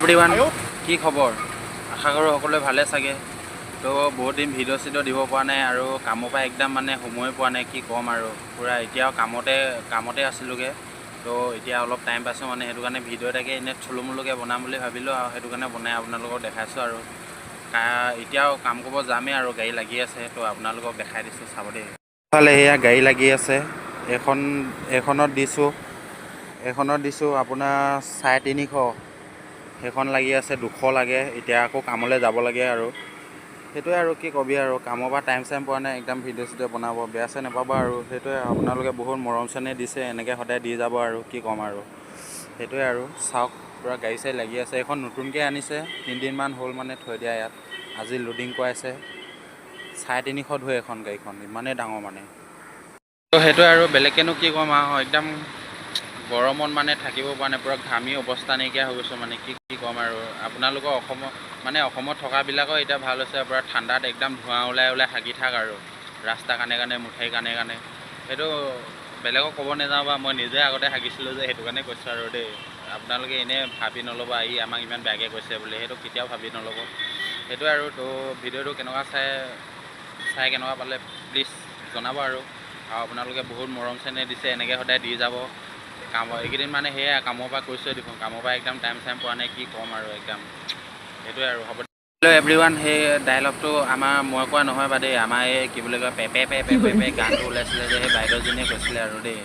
Everyone, কি খবৰ? আশা কৰোঁ সকলোৱে ভালে চাগে। তো বহুত দিন ভিডিঅ' চিডিঅ' দিব পৰা নাই আৰু কামৰ পৰা একদম মানে সময় পোৱা নাই, কি ক'ম আৰু পূৰা এতিয়াও কামতে আছিলোঁগৈ। তো এতিয়া অলপ টাইম পাইছোঁ মানে, সেইটো কাৰণে ভিডিঅ' এটাকে এনেই থুলমূলকৈ বনাম বুলি ভাবিলোঁ আৰু সেইটো কাৰণে বনাই আপোনালোকক দেখাইছোঁ আৰু এতিয়াও কাম কৰিব যামেই আৰু গাড়ী লাগি আছে। তো আপোনালোকক দেখাই দিছোঁ, চাব দেই। ফালে সেয়া গাড়ী লাগি আছে। এইখনত দিছোঁ আপোনাৰ 350। সেইখন লাগি আছে 200 লাগে। এতিয়া আকৌ কামলৈ যাব লাগে আৰু সেইটোৱে আৰু কি ক'বি আৰু কামৰ পৰা টাইম পোৱা নাই, একদম ভিডিঅ' চিডিঅ' বনাব বেয়া চেয়া নাপাব আৰু সেইটোৱে। আপোনালোকে বহুত মৰম চেনেহ দিছে, এনেকৈ সদায় দি যাব আৰু কি ক'ম আৰু সেইটোৱে আৰু চাওক, পূৰা গাড়ী চাড়ী লাগি আছে। এইখন নতুনকৈ আনিছে, 3 দিনমান হ'ল মানে থৈ দিয়া ইয়াত। আজি লোডিং কৰাইছে। 350 ধৰে এখন গাড়ীখন, ইমানেই ডাঙৰ মানে। তো সেইটোৱে আৰু বেলেগকেনো কি ক'ম আৰু একদম গৰমত মানে থাকিব পৰা নাই, পূৰা ঘামি অৱস্থা নাইকিয়া হৈ গৈছোঁ মানে কি ক'ম আৰু আপোনালোকৰ অসমত থকাবিলাকৰ এতিয়া ভাল হৈছে, পূৰা ঠাণ্ডাত একদম ধোঁৱা ওলাই হাগি থাক আৰু ৰাস্তা কাণে মুঠাই কাণে সেইটো বেলেগক ক'ব নাযাওঁ বা মই নিজে আগতে হাগিছিলোঁ যে, সেইটো কাৰণে কৈছোঁ আৰু দেই। আপোনালোকে এনেই ভাবি নল'ব আমাক ইমান বেয়াকৈ কৈছে বুলি, সেইটো কেতিয়াও ভাবি নল'ব। সেইটোৱে আৰু তো ভিডিঅ'টো কেনেকুৱা চাই কেনেকুৱা পালে প্লিজ জনাব আৰু আপোনালোকে বহুত মৰম চেনেহ দিছে, এনেকৈ সদায় দি যাব। এইকেইদিন মানে সেয়াই কামৰ পৰা কৈছোঁৱে দেখোন, কামৰ পৰা একদম টাইম পোৱা নাই, কি ক'ম আৰু একদম সেইটোৱে আৰু হ'ব। হেল্ল' এভৰিৱান, সেই ডাইলগটো মই কোৱা নহয় বা দেই, আমাৰ এই কি বুলি কয় পেপে গানটো ওলাইছিলে যে, সেই বাইদেউজনীয়ে কৈছিলে আৰু দেই।